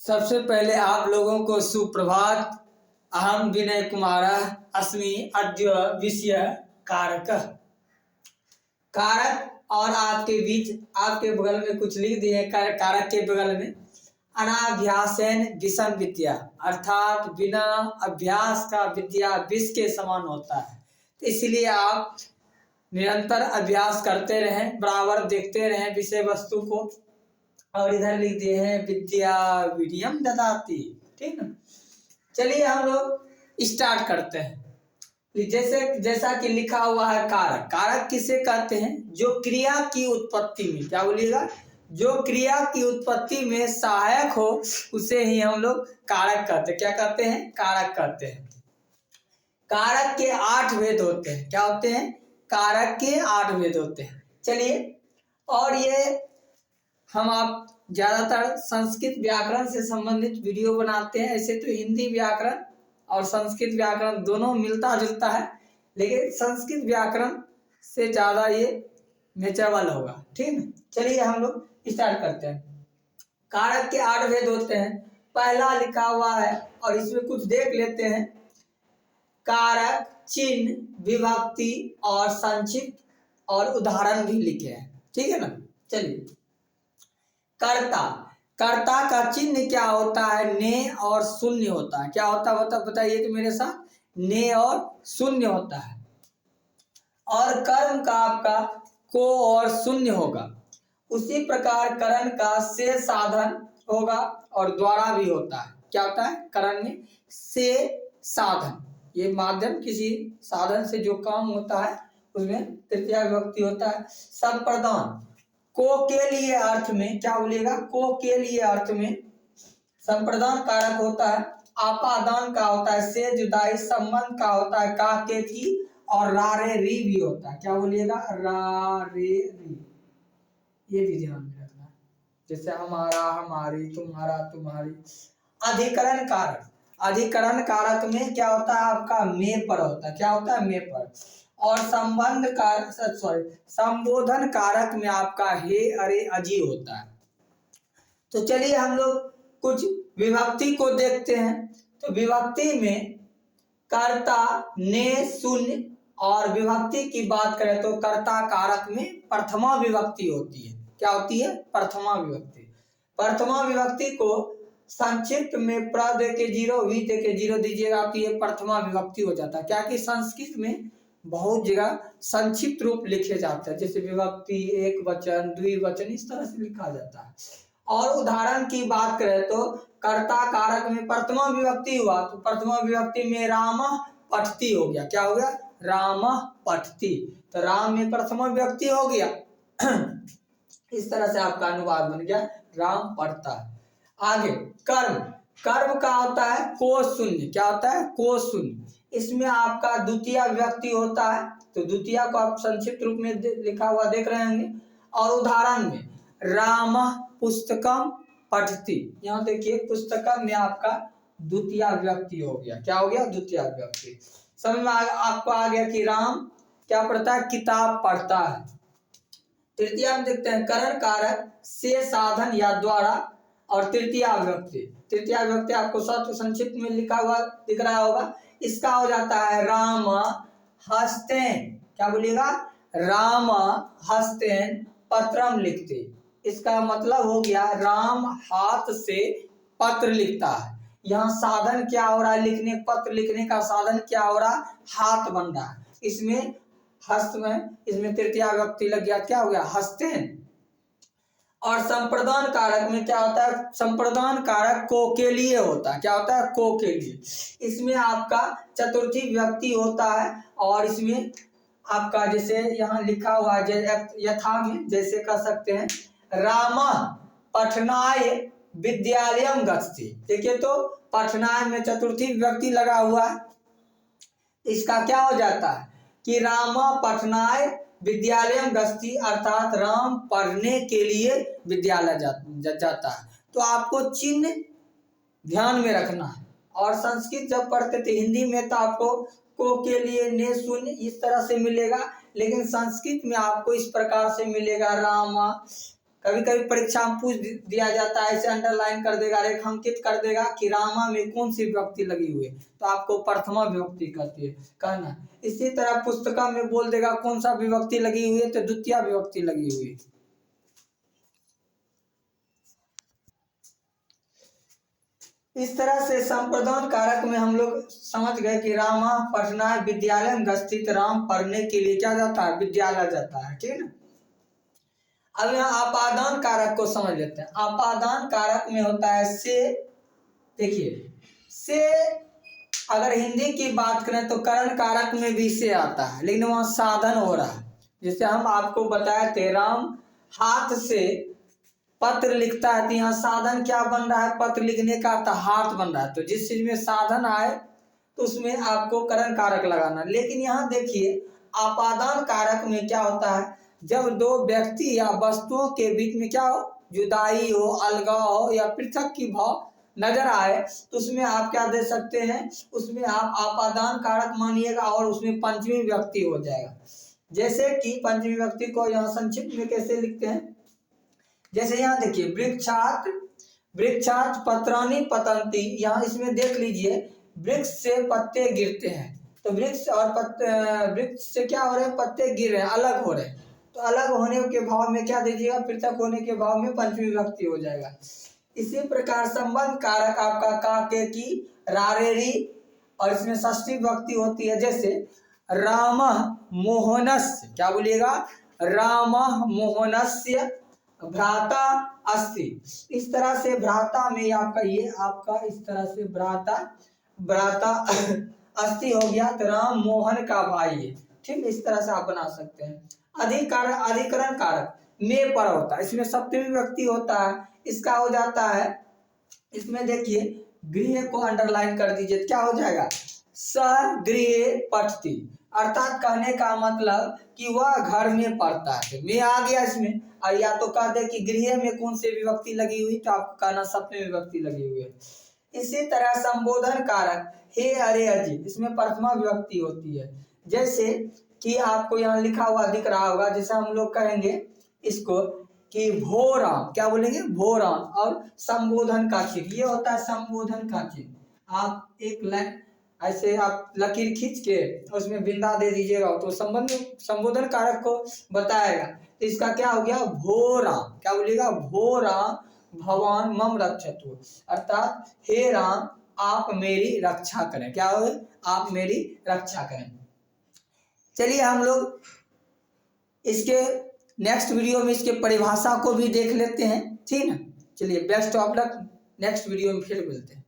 सबसे पहले आप लोगों को सुप्रभात। अहम विनय कुमारः अस्मि। अद्य विषय कारकः। कारक और आपके बीच आपके बगल में कुछ लिख दिए कारक के बगल में अनाभ्यासेन विषम विद्या, अर्थात बिना अभ्यास का विद्या विष के समान होता है। तो इसलिए आप निरंतर अभ्यास करते रहें, बराबर देखते रहें विषय वस्तु को। और इधर लिख दिए हैं विद्या वीर्यम ददाति। ठीक है, चलिए हम लोग स्टार्ट करते हैं। जैसा कि लिखा हुआ है कारक। कारक किसे कहते हैं? जो क्रिया की उत्पत्ति में, क्या बोलिएगा, जो क्रिया की उत्पत्ति में सहायक हो उसे ही हम लोग कारक कहते हैं। क्या कहते हैं? कारक कहते हैं। कारक के 8 भेद होते हैं। क्या होते हैं? कारक के 8 भेद होते हैं। चलिए, और ये हम आप ज्यादातर संस्कृत व्याकरण से संबंधित वीडियो बनाते हैं। ऐसे तो हिंदी व्याकरण और संस्कृत व्याकरण दोनों मिलता जुलता है, लेकिन संस्कृत व्याकरण से ज्यादा ये नेचरल होगा। ठीक है, चलिए हम लोग स्टार्ट करते हैं। कारक के 8 भेद होते हैं। पहला लिखा हुआ है और इसमें कुछ देख लेते हैं। कारक, चिन्ह, विभक्ति और संक्षिप्त और उदाहरण भी लिखे हैं। ठीक है ना। चलिए, कर्ता। कर्ता का चिन्ह क्या होता है? ने और शून्य होता है। क्या होता है बताइए तो मेरे साथ। ने और शून्य होता है। और कर्म का आपका को और शून्य होगा। उसी प्रकार करण का से साधन होगा और द्वारा भी होता है। क्या होता है? करण में से साधन, ये माध्यम, किसी साधन से जो काम होता है उसमें तृतीया विभक्ति होता है। संप्रदान, को के लिए अर्थ में, क्या बोलिएगा, को के लिए अर्थ में संप्रदान कारक होता है। आपादान का होता है। से जुदाई, संबंध का होता है। का के थी और रा रे री भी होता है। क्या बोलिएगा? रा रे री, ये भी ध्यान में रखना है। जैसे हमारा, हमारी, तुम्हारा, तुम्हारी। अधिकरण कारक। अधिकरण कारक में क्या होता है? आपका में पर होता है। क्या होता है? में पर। और संबंध कारक, संबोधन कारक में आपका हे, अरे, अजी होता है। तो चलिए हम लोग कुछ विभक्ति को देखते हैं। तो विभक्ति में कर्ता, ने, शून्य। और विभक्ति की बात करें तो कर्ता कारक में प्रथमा विभक्ति होती है। क्या होती है? प्रथमा विभक्ति। प्रथमा विभक्ति को संक्षिप्त में प्र दे के 0, वी दे के 0 दीजिएगा तो ये प्रथमा विभक्ति हो जाता है। क्या कि संस्कृत में बहुत जगह संक्षिप्त रूप लिखे जाते हैं, जैसे विभक्ति, एक वचन, द्विवचन, इस तरह से लिखा जाता है। और उदाहरण की बात करें तो कर्ता कारक में प्रथमा विभक्ति हुआ तो प्रथमा विभक्ति में राम पठती हो गया। क्या हो गया? राम पठती। तो राम में प्रथमा विभक्ति हो गया। इस तरह से आपका अनुवाद बन गया, राम पढ़ता है। आगे कर्म। कर्म का होता है को शून्य। क्या होता है? को शून्य। इसमें आपका द्वितीय विभक्ति होता है। तो द्वितीय को आप संक्षिप्त रूप में लिखा हुआ देख रहे होंगे। और उदाहरण में राम पुस्तकम पठती, यहाँ देखिए पुस्तकम में आपका द्वितीय विभक्ति हो गया। क्या हो गया? द्वितीय विभक्ति। समझ में आपको आ गया कि राम क्या पढ़ता है? किताब पढ़ता है। तृतीय में देखते हैं करण कारक से साधन या द्वारा और तृतीय विभक्ति। तृतीय विभक्ति आपको संक्षिप्त में लिखा हुआ दिख रहा होगा। इसका हो जाता है राम हस्तेन। क्या बोलिएगा? राम हस्तेन पत्रम लिखते। इसका मतलब हो गया राम हाथ से पत्र लिखता है। यहाँ साधन क्या हो रहा है? लिखने, पत्र लिखने का साधन क्या हो रहा? हाथ बन रहा है। इसमें हस्त में, इसमें तृतीय विभक्ति लग गया। क्या हो गया? हस्तेन। और संप्रदान कारक में क्या होता है? संप्रदान कारक को के लिए होता है। क्या होता है? को के लिए। इसमें आपका चतुर्थी विभक्ति होता है। और इसमें आपका जैसे यहाँ लिखा हुआ है यथा में, जैसे कह सकते हैं राम पठनाय विद्यालयम गच्छति। देखिए तो पठनाय में चतुर्थी विभक्ति लगा हुआ है। इसका क्या हो जाता है कि राम पठनाय विद्यालयम गच्छति, अर्थात राम पढ़ने के लिए विद्यालय जाता है। तो आपको चिन्ह ध्यान में रखना है। और संस्कृत जब पढ़ते थे, हिंदी में तो आपको को के लिए ने शून्य इस तरह से मिलेगा, लेकिन संस्कृत में आपको इस प्रकार से मिलेगा। राम कभी कभी परीक्षा में पूछ दिया जाता है, ऐसे अंडरलाइन कर देगा, रेखांकित कर देगा कि रामा में कौन सी विभक्ति लगी हुई है, तो आपको प्रथमा विभक्ति कहती है कहना। इसी तरह पुस्तका में बोल देगा कौन सा विभक्ति लगी हुई है, तो द्वितीय विभक्ति लगी हुई है। इस तरह से संप्रदान कारक में हम लोग समझ गए कि रामा पढ़ना विद्यालय में गस्थित, राम पढ़ने के लिए क्या जाता है, विद्यालय जाता है, ठीक है ना। अब यहाँ आपादान कारक को समझ लेते हैं। आपादान कारक में होता है से, देखिए से अगर हिंदी की बात करें तो करण कारक में भी से आता है, लेकिन वहाँ साधन हो रहा है। जैसे हम आपको बताए थे, राम हाथ से पत्र लिखता है, तो यहाँ साधन क्या बन रहा है, पत्र लिखने का, तो हाथ बन रहा है। तो जिस चीज में साधन आए तो उसमें आपको करण कारक लगाना। लेकिन यहाँ देखिए आपादान कारक में क्या होता है, जब दो व्यक्ति या वस्तुओं के बीच में क्या हो, जुदाई हो, अलगाव हो या पृथक की भाव नजर आए, तो उसमें आप क्या दे सकते हैं, उसमें आप आपादान कारक मानिएगा और उसमें पंचमी व्यक्ति हो जाएगा। जैसे कि पंचमी व्यक्ति को यहाँ संक्षिप्त में कैसे लिखते हैं, जैसे यहाँ देखिए वृक्षात पत्राणि पतंती, यहाँ इसमें देख लीजिए वृक्ष से पत्ते गिरते हैं, तो वृक्ष और वृक्ष से क्या हो रहे हैं, पत्ते गिर रहे हैं, अलग हो रहे हैं। तो अलग होने के भाव में क्या दीजिएगा, पृथक होने के भाव में पंचमी विभक्ति हो जाएगा। इसी प्रकार संबंध कारक आपका का के की रारेरी, और इसमें षष्ठी विभक्ति होती है। जैसे रामः मोहनस्य, क्या बोलिएगा, रामः मोहनस्य भ्राता अस्ति। इस तरह से भ्राता में आपका ये आपका इस तरह से भ्राता अस्ति हो गया, तो राम मोहन का भाई है, ठीक। इस तरह से आप बना सकते हैं। अधिकरण कारक में पर होता है, इसमें सप्तमी विभक्ति होता है, इसका हो जाता है, इसमें देखिए गृह को अंडरलाइन कर दीजिए, क्या हो जाएगा, स गृह पठती, अर्थात कहने का मतलब कि वह घर में पढ़ता है। मैं आ गया इसमें, और या तो कह दे कि गृह में कौन सी विभक्ति लगी हुई, तो आपको कहना सप्तमी विभक्ति लगी हुई है। इसी तरह संबोधन कारक हे अरे अजी, इसमें प्रथमा विभक्ति होती है। जैसे कि आपको यहाँ लिखा हुआ दिख रहा होगा, जैसे हम लोग कहेंगे इसको कि भोराम, क्या बोलेंगे, भोराम, और संबोधन का चिन्ह, ये होता है संबोधन का चिन्ह। आप एक लाइन ऐसे आप लकीर खींच के उसमें बिंदा दे दीजिएगा, तो संबोधन कारक को बताएगा। तो इसका क्या हो गया, भोराम, क्या बोलिएगा, भोराम भगवान मम रक्षतु, अर्थात हे राम आप मेरी रक्षा करें, क्या हो, आप मेरी रक्षा करें। चलिए हम लोग इसके नेक्स्ट वीडियो में इसके परिभाषा को भी देख लेते हैं, ठीक है। चलिए best of luck, next video में फिर मिलते हैं।